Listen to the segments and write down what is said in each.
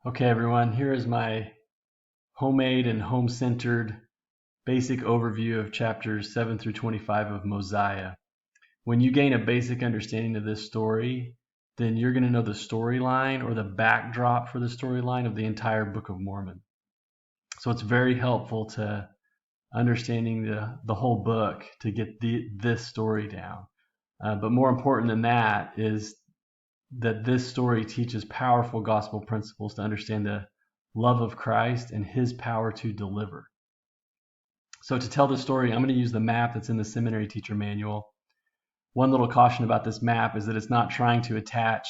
Okay, everyone, here is my homemade and home-centered basic overview of chapters 7 through 25 of Mosiah. When you gain a basic understanding of this story, then you're going to know the storyline or the backdrop for the storyline of the entire Book of Mormon. So it's very helpful to understanding the whole book to get this story down. But more important than that is that this story teaches powerful gospel principles to understand the love of Christ and his power to deliver. So to tell the story, I'm going to use the map that's in the seminary teacher manual. One little caution about this map is that it's not trying to attach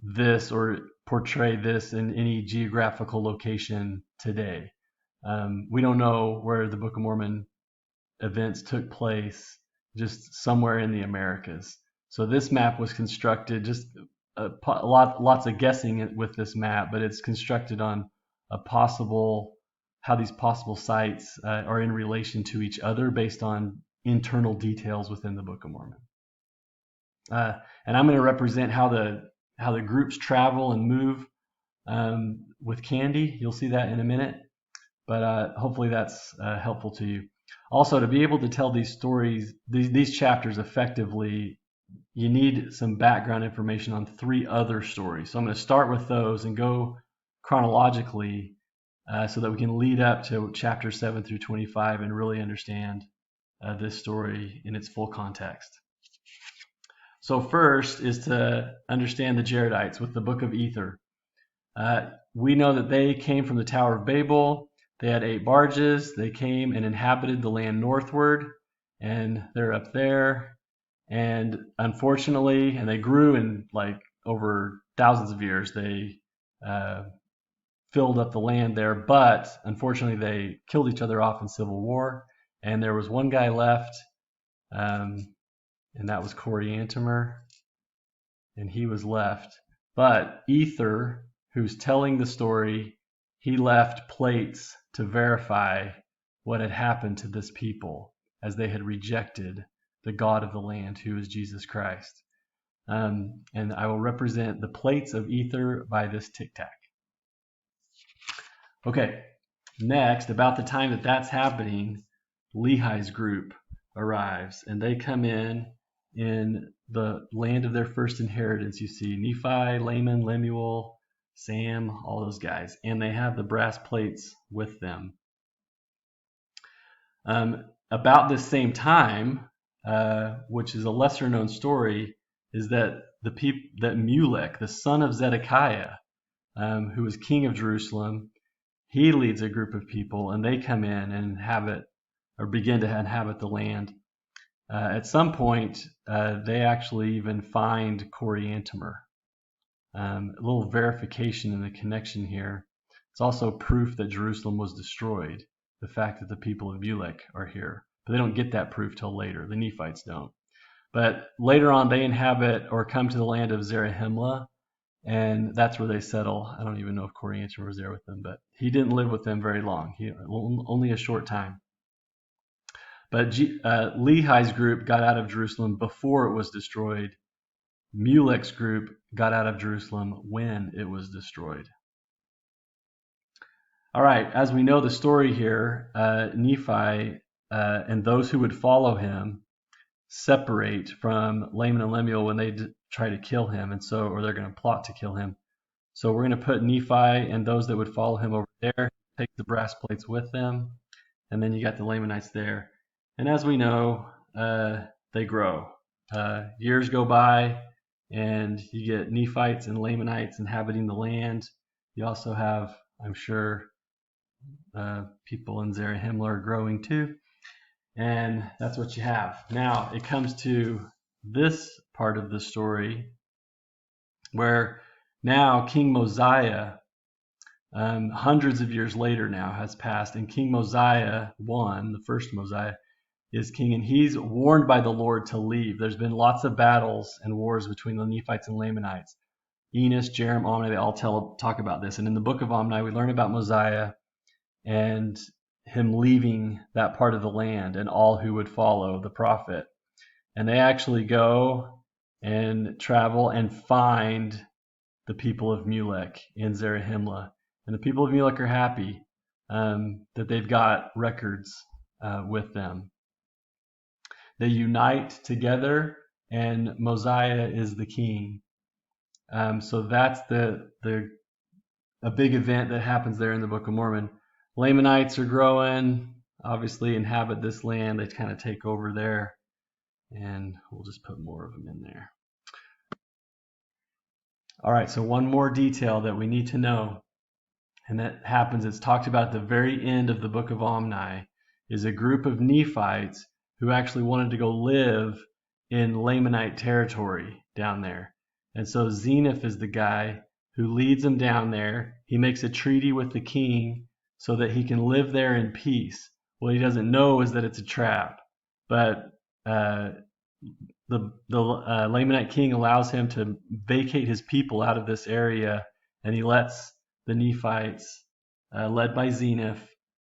this or portray this in any geographical location today. We don't know where the Book of Mormon events took place, just somewhere in the Americas. So this map was constructed just lots of guessing with this map, but it's constructed on how these possible sites are in relation to each other based on internal details within the Book of Mormon. And I'm going to represent how the groups travel and move with Candy. You'll see that in a minute, but hopefully that's helpful to you. Also, to be able to tell these stories, these chapters effectively, you need some background information on 3 other stories. So I'm going to start with those and go chronologically so that we can lead up to chapter 7 through 25 and really understand this story in its full context. So first is to understand the Jaredites with the Book of Ether. We know that they came from the Tower of Babel. They had 8 barges. They came and inhabited the land northward, and they're up there. And unfortunately, and they grew in over thousands of years. They filled up the land there, but unfortunately, they killed each other off in civil war. And there was one guy left, and that was Coriantumr, and he was left. But Ether, who's telling the story, he left plates to verify what had happened to this people as they had rejected the God of the land, who is Jesus Christ. And I will represent the plates of Ether by this tic-tac. Okay, next, about the time that that's happening, Lehi's group arrives, and they come in the land of their first inheritance. You see Nephi, Laman, Lemuel, Sam, all those guys, and they have the brass plates with them. About this same time, which is a lesser known story, is that that Mulek, the son of Zedekiah, who was king of Jerusalem, he leads a group of people, and they come in and begin to inhabit the land. At some point, they actually even find Coriantumr. A little verification in the connection here. It's also proof that Jerusalem was destroyed, the fact that the people of Mulek are here. But they don't get that proof till later. The Nephites don't. But later on, they inhabit or come to the land of Zarahemla, and that's where they settle. I don't even know if Coriantumr was there with them, but he didn't live with them very long. Only a short time. But Lehi's group got out of Jerusalem before it was destroyed. Mulek's group got out of Jerusalem when it was destroyed. All right, as we know the story here, Nephi and those who would follow him separate from Laman and Lemuel when they try to kill him, or they're going to plot to kill him. So we're going to put Nephi and those that would follow him over there, take the brass plates with them, and then you got the Lamanites there. And as we know, they grow. Years go by, and you get Nephites and Lamanites inhabiting the land. You also have, I'm sure, people in Zarahemla are growing too. And that's what you have. Now, it comes to this part of the story where now King Mosiah, hundreds of years later now, has passed, and King Mosiah I, the first Mosiah, is king, and he's warned by the Lord to leave. There's been lots of battles and wars between the Nephites and Lamanites. Enos, Jerem, Omni, they all talk about this. And in the book of Omni, we learn about Mosiah and him leaving that part of the land and all who would follow the prophet. And they actually go and travel and find the people of Mulek in Zarahemla. And the people of Mulek are happy that they've got records with them. They unite together, and Mosiah is the king. So that's a big event that happens there in the Book of Mormon. Lamanites are growing, obviously inhabit this land. They kind of take over there, and we'll just put more of them in there. All right, so one more detail that we need to know, and that happens, it's talked about at the very end of the Book of Omni, is a group of Nephites who actually wanted to go live in Lamanite territory down there. And so Zeniff is the guy who leads them down there. He makes a treaty with the king so that he can live there in peace. What he doesn't know is that it's a trap. But the Lamanite king allows him to vacate his people out of this area, and he lets the Nephites, led by Zeniff,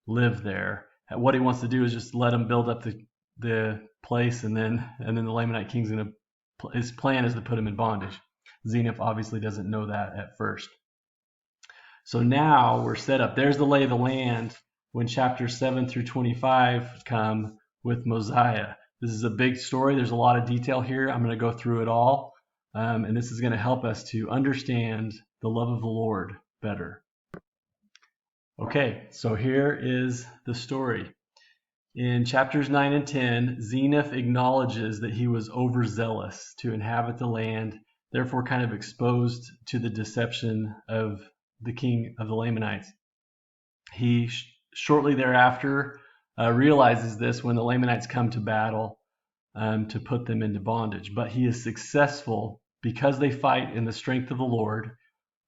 live there. What he wants to do is just let them build up the place, and then the Lamanite king's his plan is to put him in bondage. Zeniff obviously doesn't know that at first. So now we're set up. There's the lay of the land when chapters 7 through 25 come with Mosiah. This is a big story. There's a lot of detail here. I'm going to go through it all. And this is going to help us to understand the love of the Lord better. Okay, so here is the story. In chapters 9 and 10, Zeniff acknowledges that he was overzealous to inhabit the land, therefore kind of exposed to the deception of the king of the Lamanites. He shortly thereafter realizes this when the Lamanites come to battle to put them into bondage. But he is successful because they fight in the strength of the Lord.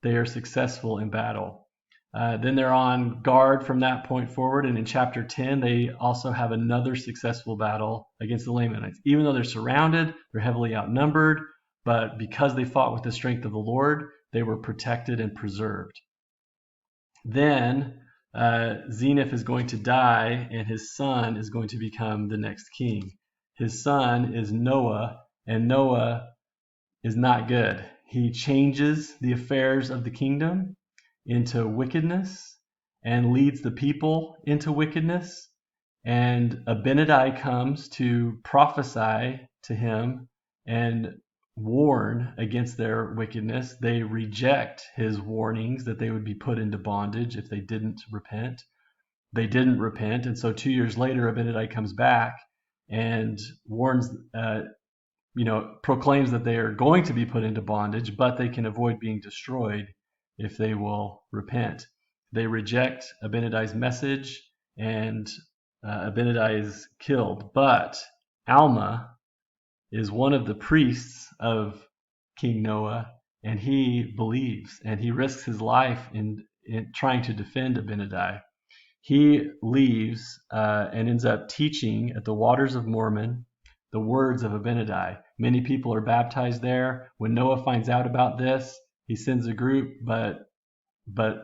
They are successful in battle. Then they're on guard from that point forward. And in chapter 10, they also have another successful battle against the Lamanites. Even though they're surrounded, they're heavily outnumbered. But because they fought with the strength of the Lord, they were protected and preserved. Then Zeniff is going to die, and his son is going to become the next king. His son is Noah, and Noah is not good. He changes the affairs of the kingdom into wickedness and leads the people into wickedness. And Abinadi comes to prophesy to him and warn against their wickedness. They reject his warnings that they would be put into bondage if they didn't repent. They didn't repent, and so 2 years later, Abinadi comes back and warns, proclaims that they are going to be put into bondage, but they can avoid being destroyed if they will repent. They reject Abinadi's message, and Abinadi is killed. But Alma is one of the priests of King Noah, and he believes, and he risks his life in trying to defend Abinadi. He leaves and ends up teaching at the Waters of Mormon the words of Abinadi. Many people are baptized there. When Noah finds out about this, he sends a group, but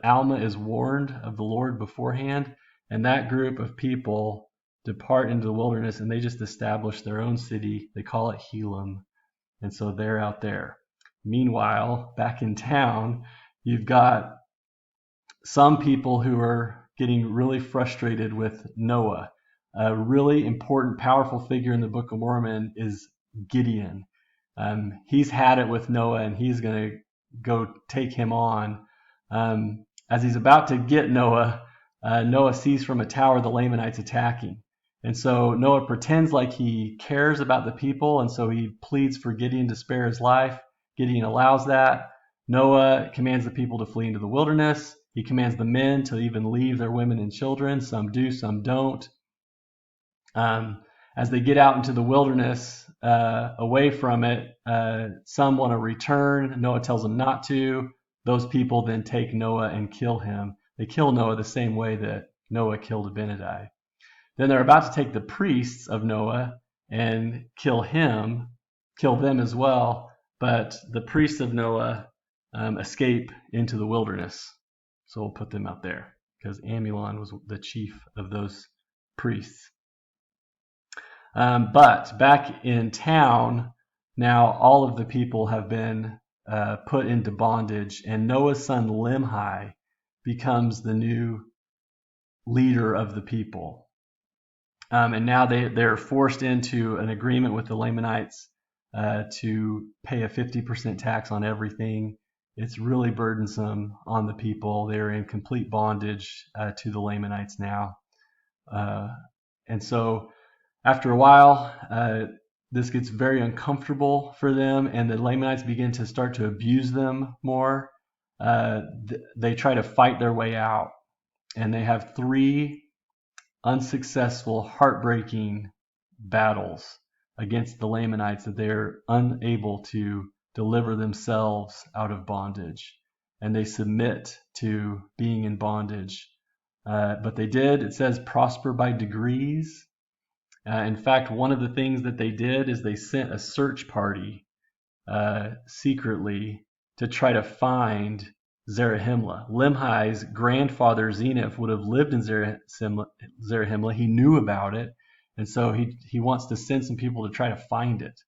Alma is warned of the Lord beforehand, and that group of people depart into the wilderness, and they just establish their own city. They call it Helam, and so they're out there. Meanwhile, back in town, you've got some people who are getting really frustrated with Noah. A really important, powerful figure in the Book of Mormon is Gideon. He's had it with Noah, and he's going to go take him on. As he's about to get Noah, Noah sees from a tower the Lamanites attacking. And so Noah pretends like he cares about the people, and so he pleads for Gideon to spare his life. Gideon allows that. Noah commands the people to flee into the wilderness. He commands the men to even leave their women and children. Some do, some don't. As they get out into the wilderness, away from it, some want to return. Noah tells them not to. Those people then take Noah and kill him. They kill Noah the same way that Noah killed Abinadi. Then they're about to take the priests of Noah and kill them as well. But the priests of Noah escape into the wilderness. So we'll put them out there because Amulon was the chief of those priests. But back in town, now all of the people have been put into bondage, and Noah's son Limhi becomes the new leader of the people. And now they're forced into an agreement with the Lamanites to pay a 50% tax on everything. It's really burdensome on the people. They're in complete bondage to the Lamanites now. And so after a while, this gets very uncomfortable for them, and the Lamanites begin to start to abuse them more. They try to fight their way out, and they have 3 unsuccessful, heartbreaking battles against the Lamanites that they're unable to deliver themselves out of bondage, and they submit to being in bondage. But they did, it says, prosper by degrees. In fact, one of the things that they did is they sent a search party secretly to try to find Zarahemla. Limhi's grandfather Zeniff would have lived in Zarahemla. He knew about it, and so he wants to send some people to try to find it.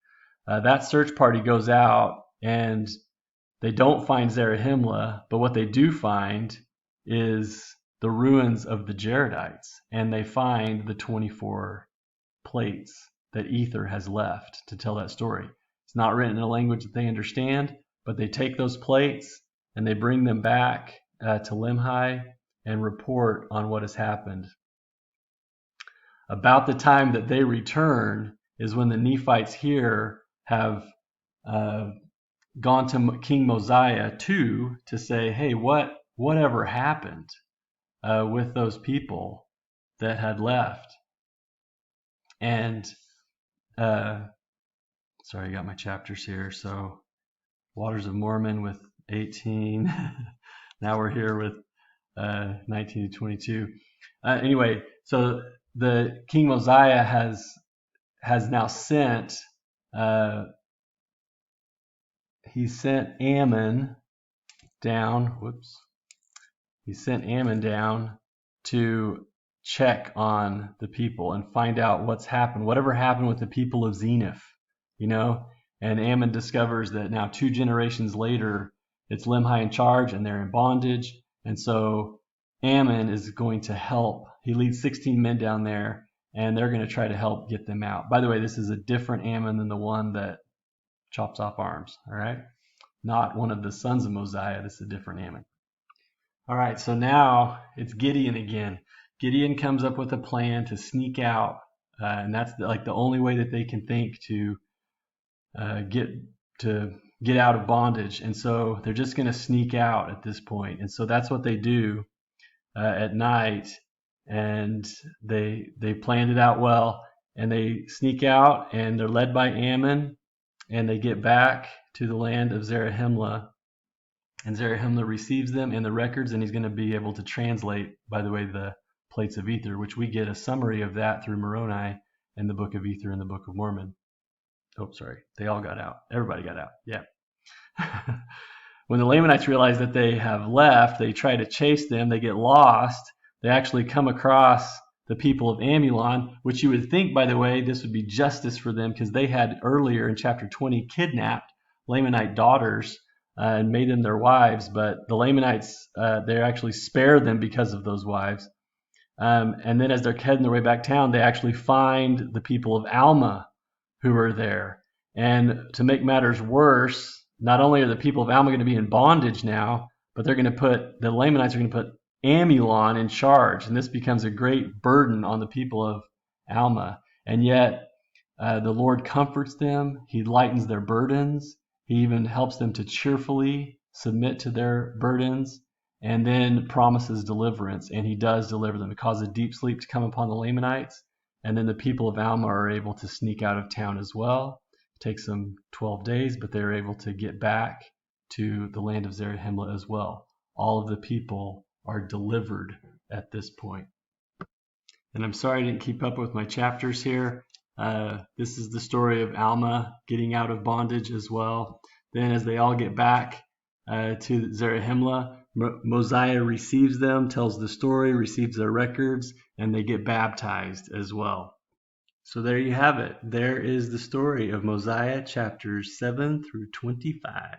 That search party goes out, and they don't find Zarahemla, but what they do find is the ruins of the Jaredites, and they find the 24 plates that Ether has left to tell that story. It's not written in a language that they understand, but they take those plates and they bring them back to Limhi and report on what has happened. About the time that they return is when the Nephites here have gone to King Mosiah to say, hey, whatever happened with those people that had left? And sorry, I got my chapters here. So Waters of Mormon with 18. Now we're here with 19 to 22. Anyway, so the King Mosiah has now sent he sent Ammon down. He sent Ammon down to check on the people and find out what's happened, whatever happened with the people of Zeniff, And Ammon discovers that now 2 generations later, it's Limhi in charge and they're in bondage. And so Ammon is going to help. He leads 16 men down there, and they're going to try to help get them out. By the way, this is a different Ammon than the one that chops off arms, all right? Not one of the sons of Mosiah. This is a different Ammon. All right, so now it's Gideon again. Gideon comes up with a plan to sneak out, and that's the only way that they can think to get out of bondage. And so they're just going to sneak out at this point. And so that's what they do at night, and they planned it out well, and they sneak out, and they're led by Ammon, and they get back to the land of Zarahemla. And Zarahemla receives them and the records, and he's going to be able to translate, by the way, the plates of ether, which we get a summary of that through Moroni and the Book of Ether and the Book of Mormon. Oh, sorry. They all got out. Everybody got out. Yeah. When the Lamanites realize that they have left, they try to chase them. They get lost. They actually come across the people of Amulon, which you would think, by the way, this would be justice for them, because they had earlier in chapter 20 kidnapped Lamanite daughters and made them their wives. But the Lamanites, they actually spared them because of those wives. And then as they're heading their way back town, they actually find the people of Alma who are there. And to make matters worse, not only are the people of Alma going to be in bondage now, but the Lamanites are going to put Amulon in charge. And this becomes a great burden on the people of Alma. And yet the Lord comforts them. He lightens their burdens. He even helps them to cheerfully submit to their burdens, and then promises deliverance. And he does deliver them. It causes deep sleep to come upon the Lamanites. And then the people of Alma are able to sneak out of town as well. It takes them 12 days, but they're able to get back to the land of Zarahemla as well. All of the people are delivered at this point. And I'm sorry I didn't keep up with my chapters here. This is the story of Alma getting out of bondage as well. Then as they all get back to Zarahemla, Mosiah receives them, tells the story, receives their records, and they get baptized as well. So there you have it. There is the story of Mosiah chapters 7 through 25.